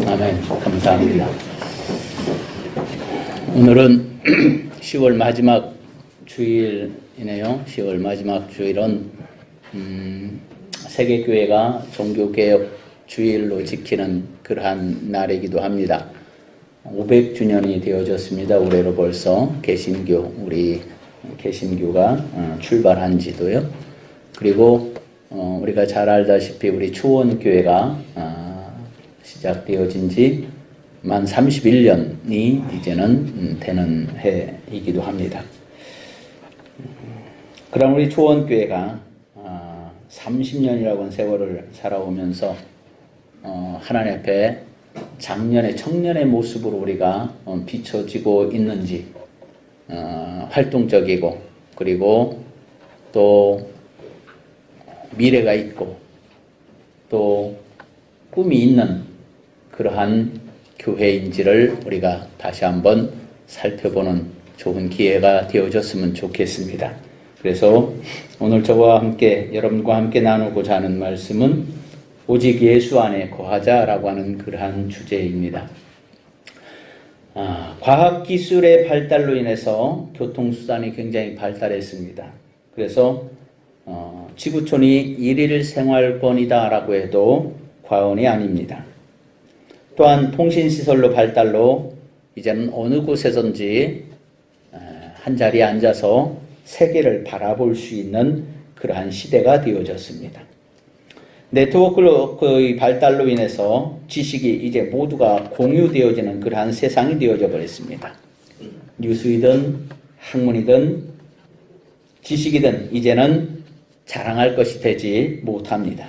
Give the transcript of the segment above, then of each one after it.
아멘. 감사합니다. 오늘은 10월 마지막 주일이네요. 10월 마지막 주일은 세계교회가 종교개혁 주일로 지키는 그러한 날이기도 합니다. 500주년이 되어졌습니다. 올해로 벌써 우리 개신교가 출발한 지도요. 그리고 우리가 잘 알다시피 우리 초원교회가 시작되어진 지 만 31년이 이제는 되는 해이기도 합니다. 그럼 우리 초원교회가 30년이라고는 세월을 살아오면서 하나님 앞에 작년의 청년의 모습으로 우리가 비춰지고 있는지, 활동적이고 그리고 또 미래가 있고 또 꿈이 있는 그러한 교회인지를 우리가 다시 한번 살펴보는 좋은 기회가 되어졌으면 좋겠습니다. 그래서 오늘 저와 함께 여러분과 함께 나누고자 하는 말씀은 오직 예수 안에 거하자라고 하는 그러한 주제입니다. 과학기술의 발달로 인해서 교통수단이 굉장히 발달했습니다. 그래서 지구촌이 일일 생활권이다라고 해도 과언이 아닙니다. 또한 통신시설로 발달로 이제는 어느 곳에선지 한 자리에 앉아서 세계를 바라볼 수 있는 그러한 시대가 되어졌습니다. 네트워크의 발달로 인해서 지식이 이제 모두가 공유되어지는 그러한 세상이 되어져 버렸습니다. 뉴스이든 학문이든 지식이든 이제는 자랑할 것이 되지 못합니다.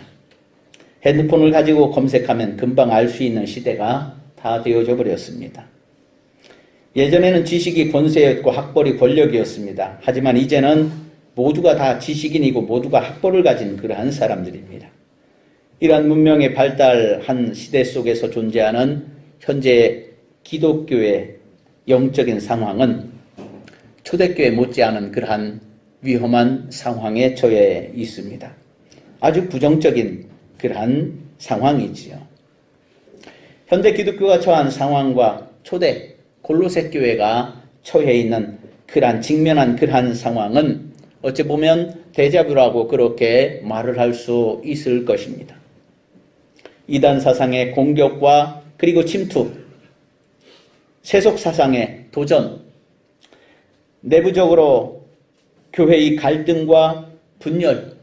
핸드폰을 가지고 검색하면 금방 알 수 있는 시대가 다 되어져 버렸습니다. 예전에는 지식이 권세였고 학벌이 권력이었습니다. 하지만 이제는 모두가 다 지식인이고 모두가 학벌을 가진 그러한 사람들입니다. 이러한 문명의 발달한 시대 속에서 존재하는 현재 기독교의 영적인 상황은 초대교회 못지않은 그러한 위험한 상황에 처해 있습니다. 아주 부정적인 그러한 상황이지요. 현대 기독교가 처한 상황과 초대 골로새 교회가 처해 있는 그러한 직면한 그러한 상황은 어찌 보면 데자뷰라고 그렇게 말을 할 수 있을 것입니다. 이단 사상의 공격과 그리고 침투, 세속 사상의 도전, 내부적으로 교회의 갈등과 분열,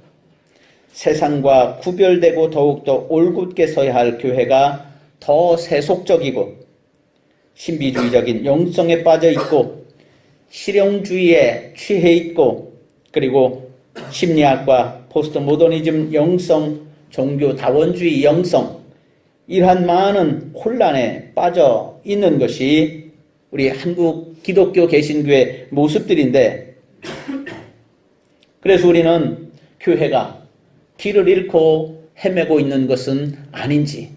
세상과 구별되고 더욱더 올곧게 서야 할 교회가 더 세속적이고 신비주의적인 영성에 빠져 있고 실용주의에 취해 있고 그리고 심리학과 포스트 모더니즘 영성, 종교 다원주의 영성, 이러한 많은 혼란에 빠져 있는 것이 우리 한국 기독교 개신교의 모습들인데, 그래서 우리는 교회가 길을 잃고 헤매고 있는 것은 아닌지,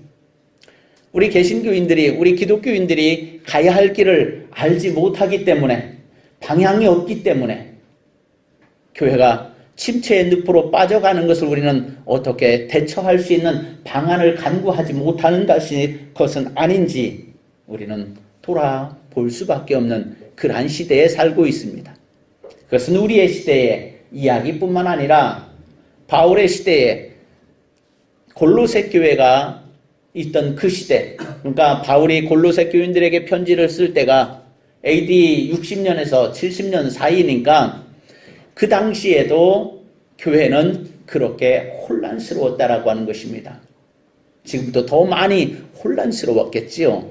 우리 개신교인들이, 우리 기독교인들이 가야 할 길을 알지 못하기 때문에, 방향이 없기 때문에 교회가 침체의 늪으로 빠져가는 것을 우리는 어떻게 대처할 수 있는 방안을 간구하지 못하는 것은 아닌지 우리는 돌아볼 수밖에 없는 그러한 시대에 살고 있습니다. 그것은 우리의 시대의 이야기뿐만 아니라 바울의 시대에 골로새 교회가 있던 그 시대, 그러니까 바울이 골로새 교인들에게 편지를 쓸 때가 AD 60년에서 70년 사이니까 그 당시에도 교회는 그렇게 혼란스러웠다라고 하는 것입니다. 지금부터 더 많이 혼란스러웠겠지요.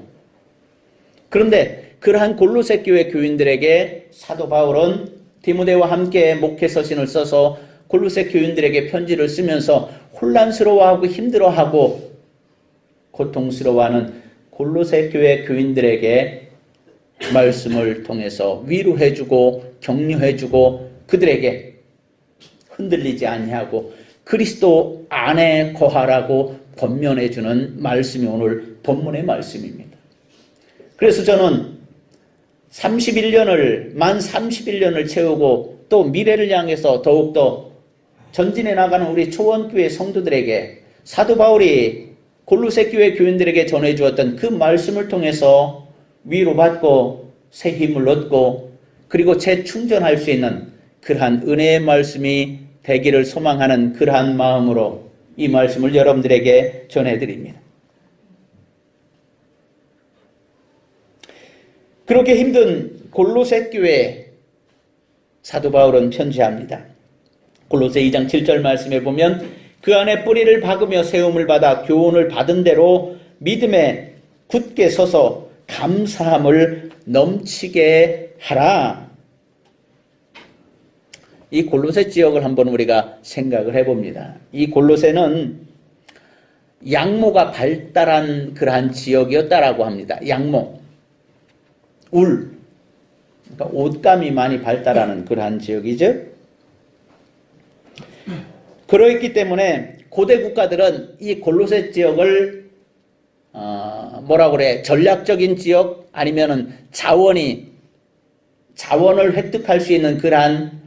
그런데 그러한 골로새 교회 교인들에게 사도 바울은 디모데와 함께 목회 서신을 써서 골로새 교인들에게 편지를 쓰면서 혼란스러워하고 힘들어하고 고통스러워하는 골로새 교회 교인들에게 말씀을 통해서 위로해주고 격려해주고 그들에게 흔들리지 아니하고 그리스도 안에 거하라고 권면해주는 말씀이 오늘 본문의 말씀입니다. 그래서 저는 만 31년을 채우고 또 미래를 향해서 더욱더 전진해 나가는 우리 초원교회 성도들에게 사도 바울이 골로새 교회 교인들에게 전해주었던 그 말씀을 통해서 위로받고 새 힘을 얻고 그리고 재충전할 수 있는 그러한 은혜의 말씀이 되기를 소망하는 그러한 마음으로 이 말씀을 여러분들에게 전해드립니다. 그렇게 힘든 골로새 교회에 사도 바울은 편지합니다. 골로새 2장 7절 말씀에 보면 그 안에 뿌리를 박으며 세움을 받아 교훈을 받은 대로 믿음에 굳게 서서 감사함을 넘치게 하라. 이 골로새 지역을 한번 우리가 생각을 해봅니다. 이 골로새는 양모가 발달한 그러한 지역이었다라고 합니다. 양모, 울, 그러니까 옷감이 많이 발달하는 그러한 지역이죠. 그러했기 때문에 고대 국가들은 이 골로새 지역을 전략적인 지역 아니면은 자원을 획득할 수 있는 그러한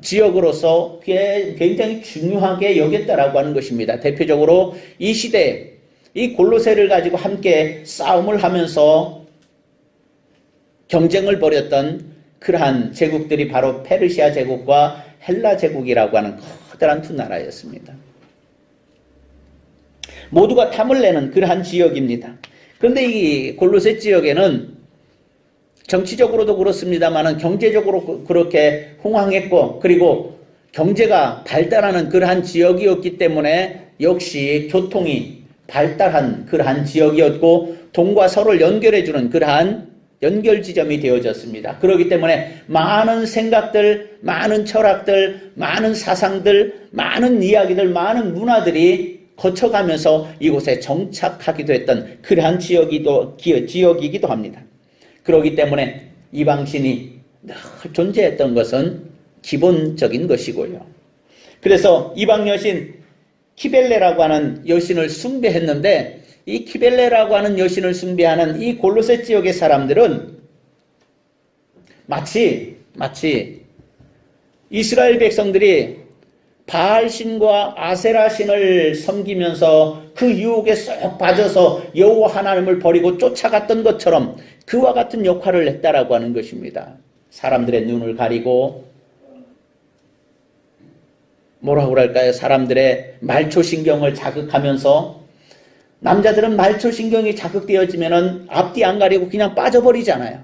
지역으로서 굉장히 중요하게 여겼다라고 하는 것입니다. 대표적으로 이 시대에 이 골로새를 가지고 함께 싸움을 하면서 경쟁을 벌였던 그러한 제국들이 바로 페르시아 제국과 헬라 제국이라고 하는 커다란 두 나라였습니다. 모두가 탐을 내는 그러한 지역입니다. 그런데 이 골로새 지역에는 정치적으로도 그렇습니다만 경제적으로 그렇게 흥황했고 그리고 경제가 발달하는 그러한 지역이었기 때문에 역시 교통이 발달한 그러한 지역이었고 동과 서로를 연결해주는 그러한 연결 지점이 되어졌습니다. 그렇기 때문에 많은 생각들, 많은 철학들, 많은 사상들, 많은 이야기들, 많은 문화들이 거쳐가면서 이곳에 정착하기도 했던 그러한 지역이기도 합니다. 그렇기 때문에 이방신이 늘 존재했던 것은 기본적인 것이고요. 그래서 이방 여신 키벨레라고 하는 여신을 숭배했는데 이 키벨레라고 하는 여신을 숭배하는 이 골로새 지역의 사람들은 마치 이스라엘 백성들이 바알신과 아세라신을 섬기면서 그 유혹에 쏙 빠져서 여호와 하나님을 버리고 쫓아갔던 것처럼 그와 같은 역할을 했다라고 하는 것입니다. 사람들의 눈을 가리고 뭐라고 그럴까요? 사람들의 말초신경을 자극하면서 남자들은 말초신경이 자극되어지면 앞뒤 안 가리고 그냥 빠져버리잖아요.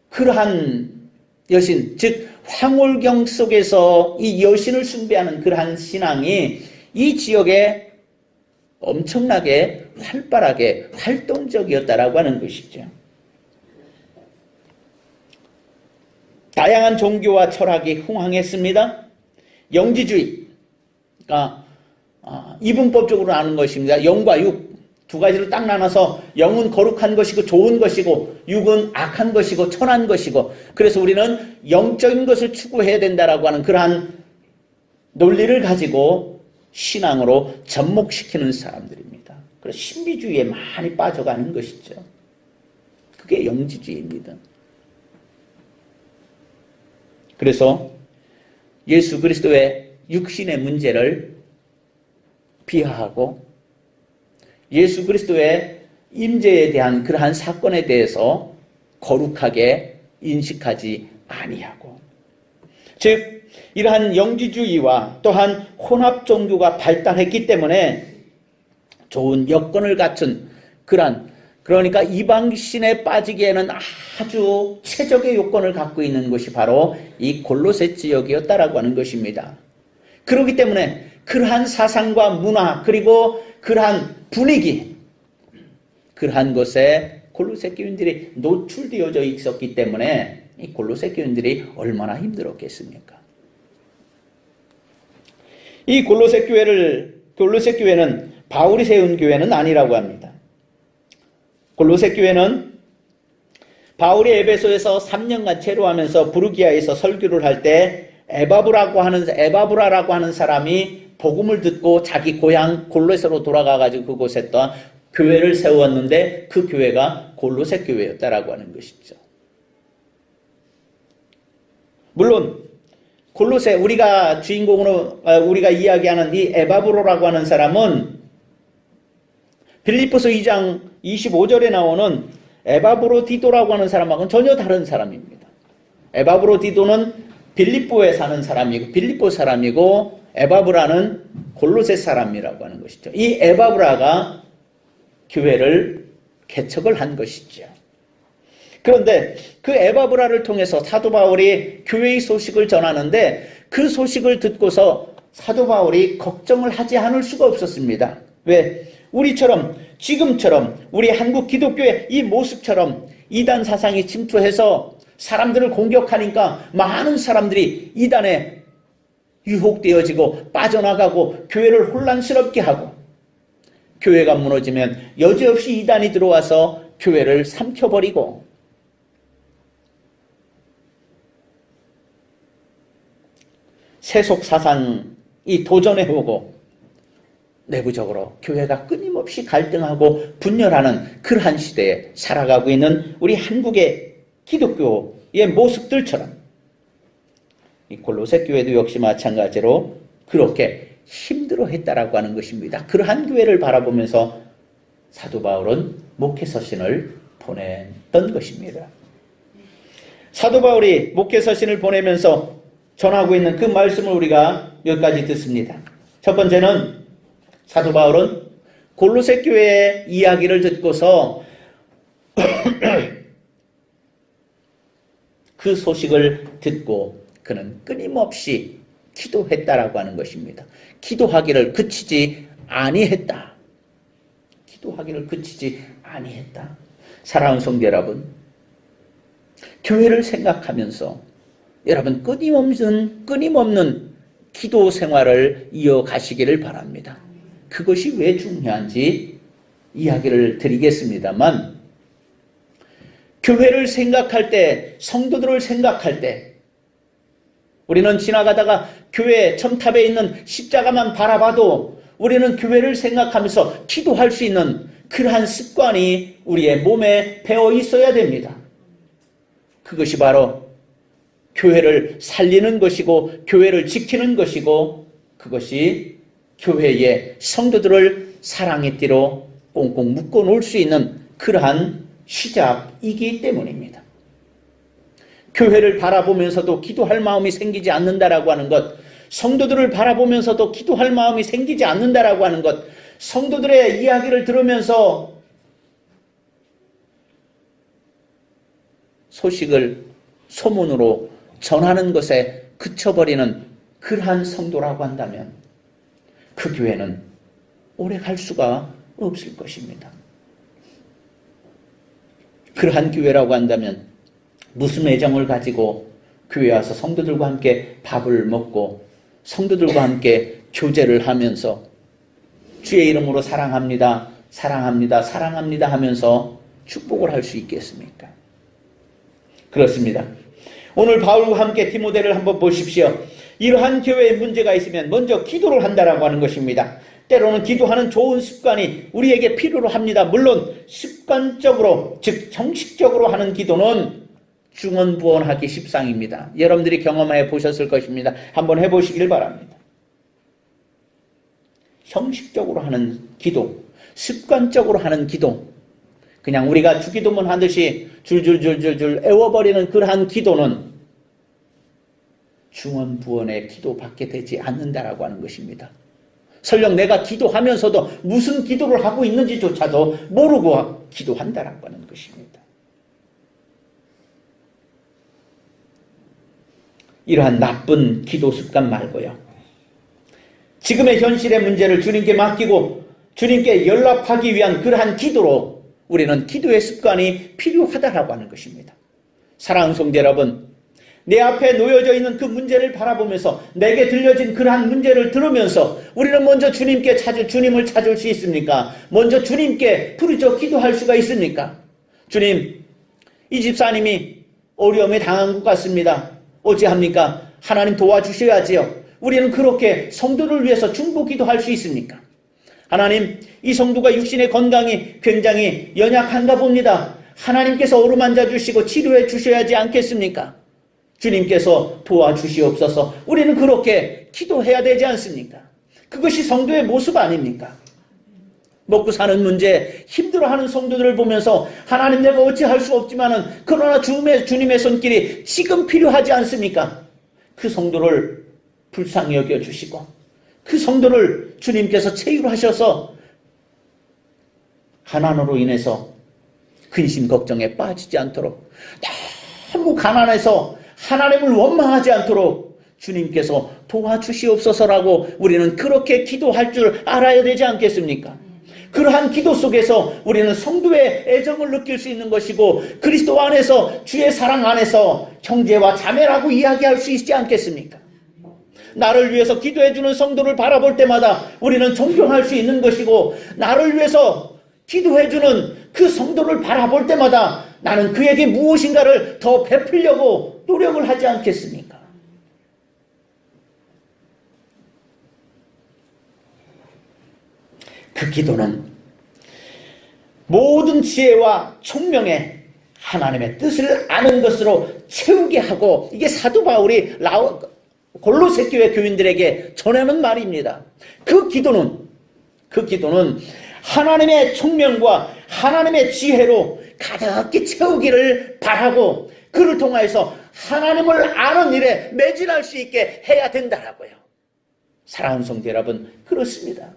그러한 여신, 즉 황홀경 속에서 이 여신을 숭배하는 그러한 신앙이 이 지역에 엄청나게 활발하게 활동적이었다라고 하는 것이죠. 다양한 종교와 철학이 흥황했습니다. 영지주의, 그러니까 이분법적으로 아는 것입니다. 영과 육 두 가지로 딱 나눠서 영은 거룩한 것이고 좋은 것이고 육은 악한 것이고 천한 것이고 그래서 우리는 영적인 것을 추구해야 된다라고 하는 그러한 논리를 가지고 신앙으로 접목시키는 사람들입니다. 그래서 신비주의에 많이 빠져가는 것이죠. 그게 영지주의입니다. 그래서 예수 그리스도의 육신의 문제를 비하하고 예수 그리스도의 임재에 대한 그러한 사건에 대해서 거룩하게 인식하지 아니하고 즉 이러한 영지주의와 또한 혼합 종교가 발달했기 때문에 좋은 여건을 갖춘 그러니까 이방신에 빠지기에는 아주 최적의 요건을 갖고 있는 것이 바로 이 골로새 지역이었다라고 하는 것입니다. 그렇기 때문에 그러한 사상과 문화 그리고 그러한 분위기 그러한 것에 골로새 교인들이 노출되어져 있었기 때문에 이 골로새 교인들이 얼마나 힘들었겠습니까? 이 골로새 교회는 바울이 세운 교회는 아니라고 합니다. 골로새 교회는 바울이 에베소에서 3년간 체류하면서 부르기아에서 설교를 할 때 에바브라라고 하는 사람이 복음을 듣고 자기 고향 골로새로 돌아가가지고 그곳에 또 교회를 세웠는데 그 교회가 골로새 교회였다라고 하는 것이죠. 물론 골로새 우리가 주인공으로 우리가 이야기하는 이 에바브로라고 하는 사람은 빌립보서 2장 25절에 나오는 에바브로디도라고 하는 사람하고는 전혀 다른 사람입니다. 에바브로디도는 빌립보에 사는 사람이고 빌립보 사람이고 에바브라는 골로새 사람이라고 하는 것이죠. 이 에바브라가 교회를 개척을 한 것이죠. 그런데 그 에바브라를 통해서 사도 바울이 교회의 소식을 전하는데 그 소식을 듣고서 사도 바울이 걱정을 하지 않을 수가 없었습니다. 왜? 우리처럼 지금처럼 우리 한국 기독교의 이 모습처럼 이단 사상이 침투해서 사람들을 공격하니까 많은 사람들이 이단에 유혹되어지고 빠져나가고 교회를 혼란스럽게 하고 교회가 무너지면 여지없이 이단이 들어와서 교회를 삼켜버리고 세속 사상이 도전해오고 내부적으로 교회가 끊임없이 갈등하고 분열하는 그러한 시대에 살아가고 있는 우리 한국의 기독교의 모습들처럼 이 골로새 교회도 역시 마찬가지로 그렇게 힘들어했다라고 하는 것입니다. 그러한 교회를 바라보면서 사도 바울은 목회서신을 보냈던 것입니다. 사도 바울이 목회서신을 보내면서 전하고 있는 그 말씀을 우리가 몇 가지 듣습니다. 첫 번째는 사도 바울은 골로새 교회의 이야기를 듣고서 그 소식을 듣고 그는 끊임없이 기도했다라고 하는 것입니다. 기도하기를 그치지 아니했다. 기도하기를 그치지 아니했다. 사랑하는 성도 여러분, 교회를 생각하면서 여러분 끊임없는 기도 생활을 이어가시기를 바랍니다. 그것이 왜 중요한지 이야기를 드리겠습니다만 교회를 생각할 때, 성도들을 생각할 때 우리는 지나가다가 교회 첨탑에 있는 십자가만 바라봐도 우리는 교회를 생각하면서 기도할 수 있는 그러한 습관이 우리의 몸에 배어 있어야 됩니다. 그것이 바로 교회를 살리는 것이고 교회를 지키는 것이고 그것이 교회의 성도들을 사랑의 띠로 꽁꽁 묶어 놓을 수 있는 그러한 시작이기 때문입니다. 교회를 바라보면서도 기도할 마음이 생기지 않는다라고 하는 것, 성도들을 바라보면서도 기도할 마음이 생기지 않는다라고 하는 것, 성도들의 이야기를 들으면서 소식을 소문으로 전하는 것에 그쳐버리는 그러한 성도라고 한다면 그 교회는 오래 갈 수가 없을 것입니다. 그러한 교회라고 한다면 무슨 애정을 가지고 교회에 와서 성도들과 함께 밥을 먹고 성도들과 함께 교제를 하면서 주의 이름으로 사랑합니다, 사랑합니다, 사랑합니다 하면서 축복을 할 수 있겠습니까? 그렇습니다. 오늘 바울과 함께 디모데를 한번 보십시오. 이러한 교회에 문제가 있으면 먼저 기도를 한다라고 하는 것입니다. 때로는 기도하는 좋은 습관이 우리에게 필요로 합니다. 물론 습관적으로, 즉 형식적으로 하는 기도는 중언부언하기 십상입니다. 여러분들이 경험해 보셨을 것입니다. 한번 해보시길 바랍니다. 형식적으로 하는 기도, 습관적으로 하는 기도, 그냥 우리가 주기도문 하듯이 줄줄줄줄줄 애워버리는 그러한 기도는 중언부언의 기도밖에 되지 않는다라고 하는 것입니다. 설령 내가 기도하면서도 무슨 기도를 하고 있는지조차도 모르고 기도한다라고 하는 것입니다. 이러한 나쁜 기도 습관 말고요. 지금의 현실의 문제를 주님께 맡기고 주님께 연락하기 위한 그러한 기도로 우리는 기도의 습관이 필요하다라고 하는 것입니다. 사랑하는 성도 여러분, 내 앞에 놓여져 있는 그 문제를 바라보면서 내게 들려진 그러한 문제를 들으면서 우리는 먼저 주님을 찾을 수 있습니까? 먼저 주님께 부르짖어 기도할 수가 있습니까? 주님, 이 집사님이 어려움에 당한 것 같습니다. 어찌합니까? 하나님 도와주셔야지요. 우리는 그렇게 성도를 위해서 중보 기도할 수 있습니까? 하나님, 이 성도가 육신의 건강이 굉장히 연약한가 봅니다. 하나님께서 어루만져 주시고 치료해 주셔야지 않겠습니까? 주님께서 도와주시옵소서. 우리는 그렇게 기도해야 되지 않습니까? 그것이 성도의 모습 아닙니까? 먹고 사는 문제 힘들어하는 성도들을 보면서 하나님 내가 어찌할 수 없지만은 그러나 주님의 손길이 지금 필요하지 않습니까? 그 성도를 불쌍히 여겨주시고 그 성도를 주님께서 체휼하셔서 가난으로 인해서 근심 걱정에 빠지지 않도록 너무 가난해서 하나님을 원망하지 않도록 주님께서 도와주시옵소서라고 우리는 그렇게 기도할 줄 알아야 되지 않겠습니까? 그러한 기도 속에서 우리는 성도의 애정을 느낄 수 있는 것이고 그리스도 안에서 주의 사랑 안에서 형제와 자매라고 이야기할 수 있지 않겠습니까? 나를 위해서 기도해주는 성도를 바라볼 때마다 우리는 존경할 수 있는 것이고 나를 위해서 기도해주는 그 성도를 바라볼 때마다 나는 그에게 무엇인가를 더 베풀려고 노력을 하지 않겠습니까? 그 기도는 모든 지혜와 총명에 하나님의 뜻을 아는 것으로 채우게 하고 이게 사도 바울이 골로새 교회 교인들에게 전하는 말입니다. 그 기도는 하나님의 총명과 하나님의 지혜로 가득히 채우기를 바라고 그를 통하여서 하나님을 아는 일에 매진할 수 있게 해야 된다라고요. 사랑하는 성도 여러분, 그렇습니다.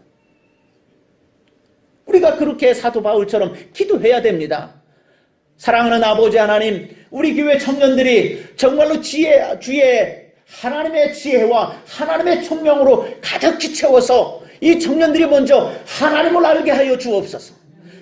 우리가 그렇게 사도 바울처럼 기도해야 됩니다. 사랑하는 아버지 하나님, 우리 교회 청년들이 정말로 주의 하나님의 지혜와 하나님의 총명으로 가득히 채워서 이 청년들이 먼저 하나님을 알게 하여 주옵소서.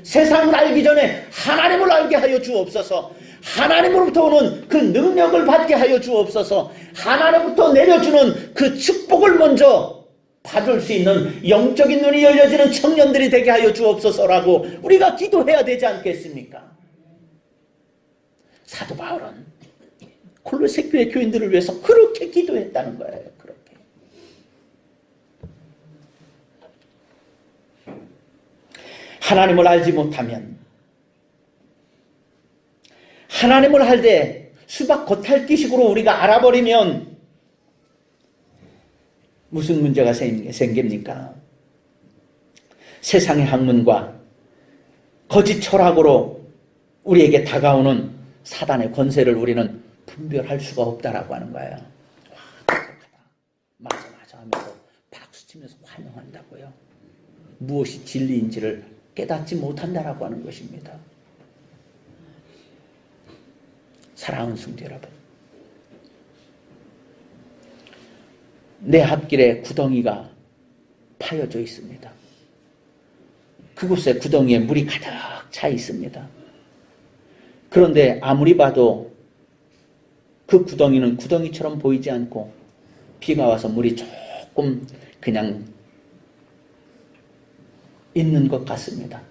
세상을 알기 전에 하나님을 알게 하여 주옵소서. 하나님으로부터 오는 그 능력을 받게 하여 주옵소서. 하나님부터 내려주는 그 축복을 먼저 받을 수 있는 영적인 눈이 열려지는 청년들이 되게 하여 주옵소서라고 우리가 기도해야 되지 않겠습니까? 사도 바울은 골로새 교회 교인들을 위해서 그렇게 기도했다는 거예요. 그렇게. 하나님을 알지 못하면 하나님을 할 때 수박 겉핥기식으로 우리가 알아버리면 무슨 문제가 생깁니까? 세상의 학문과 거짓 철학으로 우리에게 다가오는 사단의 권세를 우리는 분별할 수가 없다라고 하는 거예요. 와, 맞아 하면서 박수치면서 환영한다고요. 무엇이 진리인지를 깨닫지 못한다라고 하는 것입니다. 사랑하는 성도 여러분, 내 앞길에 구덩이가 파여져 있습니다. 그곳에 구덩이에 물이 가득 차 있습니다. 그런데 아무리 봐도 그 구덩이는 구덩이처럼 보이지 않고 비가 와서 물이 조금 그냥 있는 것 같습니다.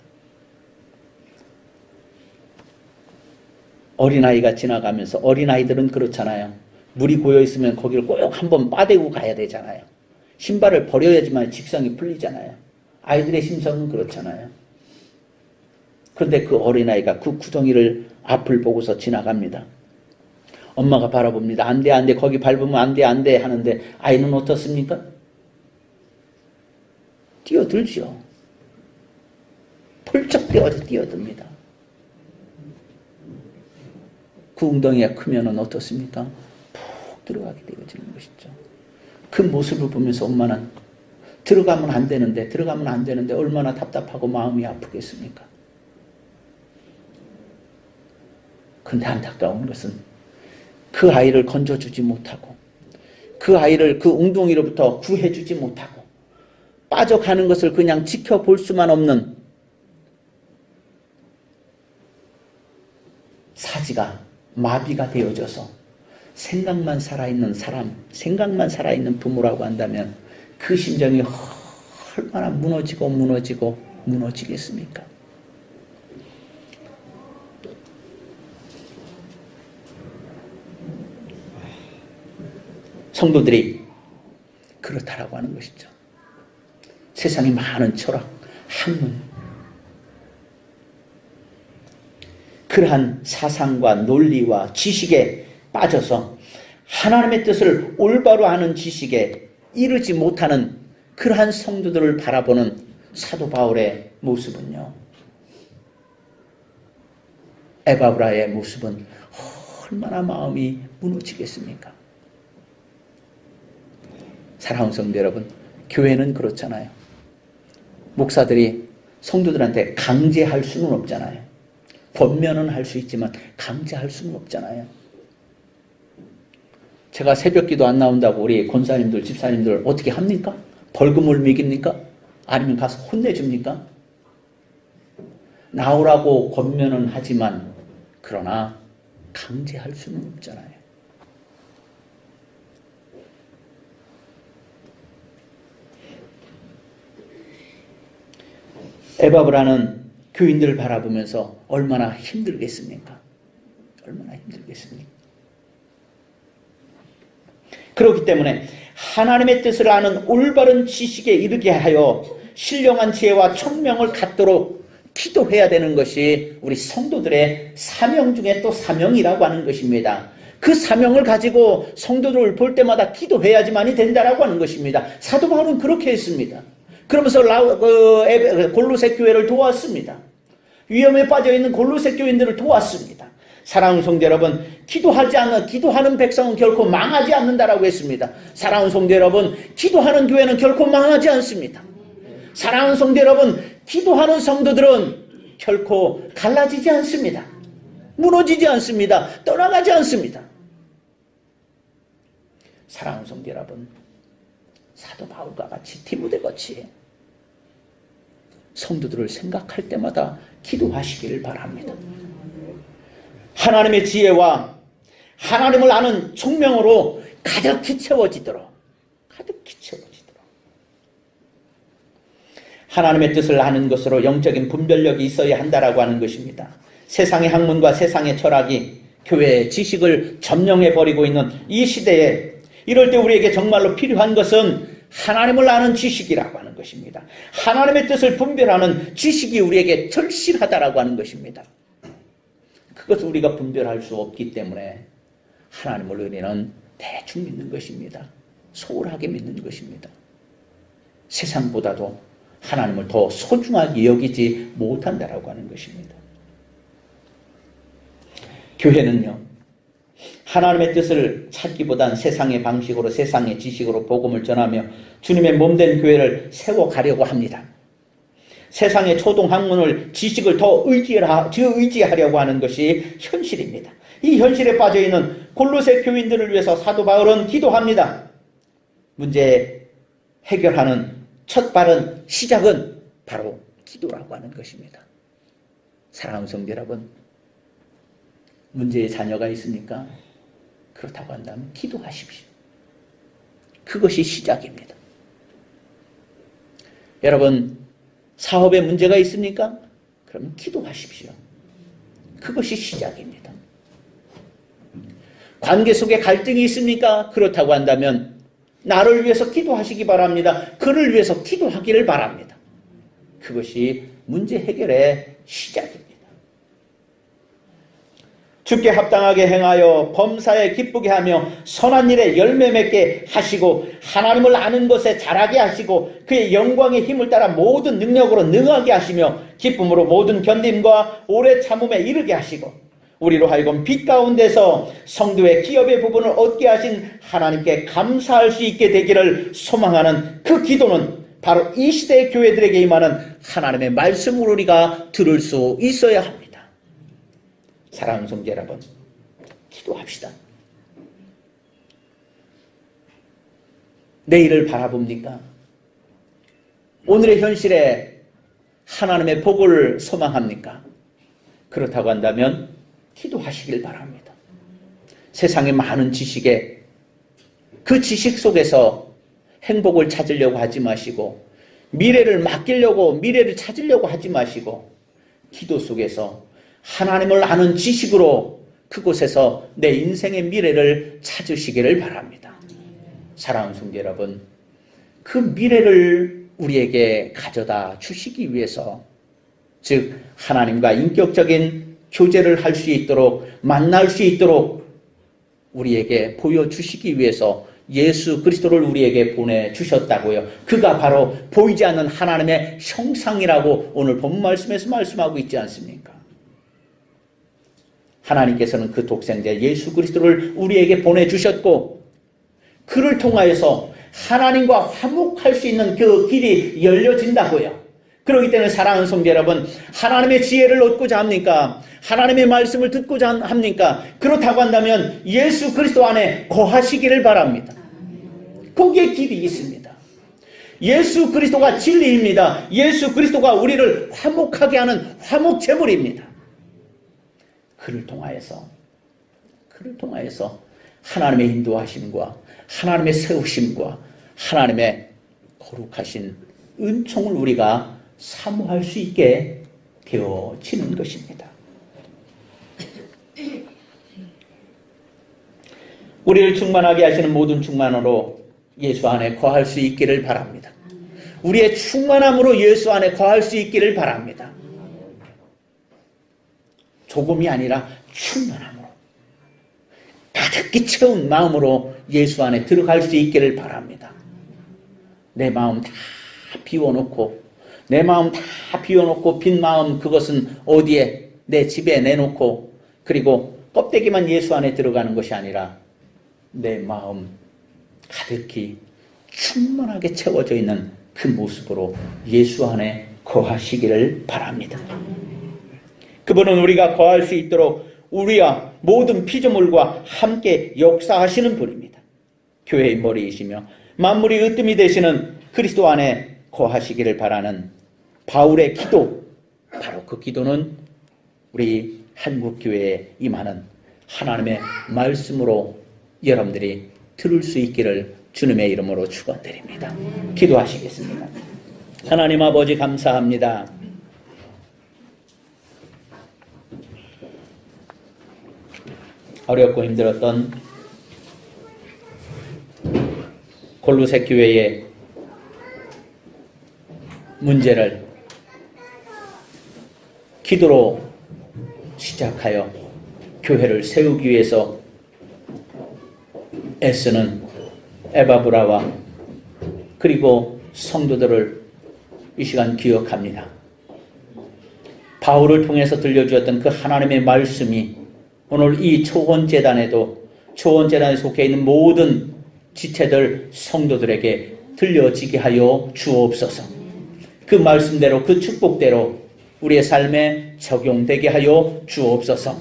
어린아이가 지나가면서 어린아이들은 그렇잖아요. 물이 고여있으면 거기를 꼭 한번 빠대고 가야 되잖아요. 신발을 버려야지만 직성이 풀리잖아요. 아이들의 심성은 그렇잖아요. 그런데 그 어린아이가 그 구덩이를 앞을 보고서 지나갑니다. 엄마가 바라봅니다. 안 돼, 거기 밟으면 안 돼 하는데 아이는 어떻습니까? 뛰어들죠. 펄쩍 뛰어듭니다. 그 웅덩이가 크면은 어떻습니까? 푹 들어가게 되어지는 것이죠. 그 모습을 보면서 엄마는 들어가면 안 되는데 얼마나 답답하고 마음이 아프겠습니까? 근데 안타까운 것은 그 아이를 건져주지 못하고 그 아이를 그 웅덩이로부터 구해주지 못하고 빠져가는 것을 그냥 지켜볼 수만 없는 사지가 마비가 되어져서 생각만 살아있는 사람, 생각만 살아있는 부모라고 한다면 그 심정이 얼마나 무너지겠습니까? 성도들이 그렇다라고 하는 것이죠. 세상에 많은 철학, 학문, 그러한 사상과 논리와 지식에 빠져서 하나님의 뜻을 올바로 아는 지식에 이르지 못하는 그러한 성도들을 바라보는 사도 바울의 모습은요, 에바브라의 모습은 얼마나 마음이 무너지겠습니까? 사랑하는 성도 여러분, 교회는 그렇잖아요. 목사들이 성도들한테 강제할 수는 없잖아요. 권면은 할 수 있지만 강제할 수는 없잖아요. 제가 새벽기도 안 나온다고 우리 권사님들, 집사님들 어떻게 합니까? 벌금을 매깁니까? 아니면 가서 혼내줍니까? 나오라고 권면은 하지만 그러나 강제할 수는 없잖아요. 에바브라는 교인들을 바라보면서 얼마나 힘들겠습니까? 얼마나 힘들겠습니까? 그렇기 때문에 하나님의 뜻을 아는 올바른 지식에 이르게 하여 신령한 지혜와 총명을 갖도록 기도해야 되는 것이 우리 성도들의 사명 중에 또 사명이라고 하는 것입니다. 그 사명을 가지고 성도들을 볼 때마다 기도해야지만이 된다라고 하는 것입니다. 사도 바울은 그렇게 했습니다. 그러면서 골로새 교회를 도왔습니다. 위험에 빠져있는 골로새 교인들을 도왔습니다. 사랑하는 성도 여러분, 기도하는 백성은 결코 망하지 않는다라고 했습니다. 사랑하는 성도 여러분, 기도하는 교회는 결코 망하지 않습니다. 사랑하는 성도 여러분, 기도하는 성도들은 결코 갈라지지 않습니다. 무너지지 않습니다. 떠나가지 않습니다. 사랑하는 성도 여러분, 사도 바울과 같이 디모데같이 성도들을 생각할 때마다 기도하시기를 바랍니다. 하나님의 지혜와 하나님을 아는 총명으로 가득히 채워지도록 하나님의 뜻을 아는 것으로 영적인 분별력이 있어야 한다라고 하는 것입니다. 세상의 학문과 세상의 철학이 교회의 지식을 점령해버리고 있는 이 시대에 이럴 때 우리에게 정말로 필요한 것은 하나님을 아는 지식이라고 하는 것입니다. 하나님의 뜻을 분별하는 지식이 우리에게 절실하다라고 하는 것입니다. 그것을 우리가 분별할 수 없기 때문에 하나님을 우리는 대충 믿는 것입니다. 소홀하게 믿는 것입니다. 세상보다도 하나님을 더 소중하게 여기지 못한다라고 하는 것입니다. 교회는요, 하나님의 뜻을 찾기보단 세상의 방식으로, 세상의 지식으로 복음을 전하며 주님의 몸된 교회를 세워가려고 합니다. 세상의 초등학문을, 지식을 더 의지하려고 하는 것이 현실입니다. 이 현실에 빠져있는 골로새 교인들을 위해서 사도 바울은 기도합니다. 문제 해결하는 첫 발은, 시작은 바로 기도라고 하는 것입니다. 사랑하는 성도 여러분, 문제의 자녀가 있습니까? 그렇다고 한다면 기도하십시오. 그것이 시작입니다. 여러분, 사업에 문제가 있습니까? 그러면 기도하십시오. 그것이 시작입니다. 관계 속에 갈등이 있습니까? 그렇다고 한다면 나를 위해서 기도하시기 바랍니다. 그를 위해서 기도하기를 바랍니다. 그것이 문제 해결의 시작입니다. 주께 합당하게 행하여 범사에 기쁘게 하며 선한 일에 열매 맺게 하시고 하나님을 아는 것에 자라게 하시고 그의 영광의 힘을 따라 모든 능력으로 능하게 하시며 기쁨으로 모든 견딤과 오래 참음에 이르게 하시고 우리로 하여금 빛 가운데서 성도의 기업의 부분을 얻게 하신 하나님께 감사할 수 있게 되기를 소망하는 그 기도는 바로 이 시대의 교회들에게 임하는 하나님의 말씀을 우리가 들을 수 있어야 합니다. 사랑하는 성도 여러분, 기도합시다. 내일을 바라봅니까? 오늘의 현실에 하나님의 복을 소망합니까? 그렇다고 한다면 기도하시길 바랍니다. 세상의 많은 지식에, 그 지식 속에서 행복을 찾으려고 하지 마시고 미래를 맡기려고, 미래를 찾으려고 하지 마시고 기도 속에서 하나님을 아는 지식으로 그곳에서 내 인생의 미래를 찾으시기를 바랍니다. 사랑하는 성도 여러분, 그 미래를 우리에게 가져다 주시기 위해서, 즉 하나님과 인격적인 교제를 할 수 있도록, 만날 수 있도록 우리에게 보여주시기 위해서 예수 그리스도를 우리에게 보내주셨다고요. 그가 바로 보이지 않는 하나님의 형상이라고 오늘 본 말씀에서 말씀하고 있지 않습니까? 하나님께서는 그 독생자 예수 그리스도를 우리에게 보내주셨고 그를 통하여서 하나님과 화목할 수 있는 그 길이 열려진다고요. 그렇기 때문에 사랑하는 성도 여러분, 하나님의 지혜를 얻고자 합니까? 하나님의 말씀을 듣고자 합니까? 그렇다고 한다면 예수 그리스도 안에 거하시기를 바랍니다. 거기에 길이 있습니다. 예수 그리스도가 진리입니다. 예수 그리스도가 우리를 화목하게 하는 화목제물입니다. 그를 통하여서 하나님의 인도하심과 하나님의 세우심과 하나님의 거룩하신 은총을 우리가 사모할 수 있게 되어지는 것입니다. 우리를 충만하게 하시는 모든 충만으로 예수 안에 거할 수 있기를 바랍니다. 우리의 충만함으로 예수 안에 거할 수 있기를 바랍니다. 조금이 아니라 충만함으로 가득히 채운 마음으로 예수 안에 들어갈 수 있기를 바랍니다. 내 마음 다 비워놓고 빈 마음 그것은 어디에? 내 집에 내놓고 그리고 껍데기만 예수 안에 들어가는 것이 아니라 내 마음 가득히 충만하게 채워져 있는 그 모습으로 예수 안에 거하시기를 바랍니다. 그분은 우리가 거할 수 있도록 우리와 모든 피조물과 함께 역사하시는 분입니다. 교회의 머리이시며 만물이 으뜸이 되시는 그리스도 안에 거하시기를 바라는 바울의 기도, 바로 그 기도는 우리 한국교회에 임하는 하나님의 말씀으로 여러분들이 들을 수 있기를 주님의 이름으로 축원드립니다. 기도하시겠습니다. 하나님 아버지 감사합니다. 어렵고 힘들었던 골로새 교회의 문제를 기도로 시작하여 교회를 세우기 위해서 애쓰는 에바브라와 그리고 성도들을 이 시간 기억합니다. 바울을 통해서 들려주었던 그 하나님의 말씀이 오늘 이 초원재단에도 초원재단에 속해 있는 모든 지체들 성도들에게 들려지게 하여 주옵소서. 그 말씀대로 그 축복대로 우리의 삶에 적용되게 하여 주옵소서.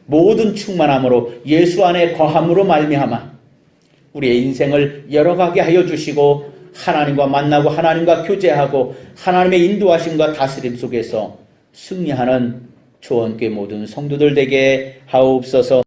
모든 충만함으로 예수 안에 거함으로 말미암아 우리의 인생을 열어가게 하여 주시고 하나님과 만나고 하나님과 교제하고 하나님의 인도하심과 다스림 속에서 승리하는 초원교회 모든 성도들 되게 하옵소서.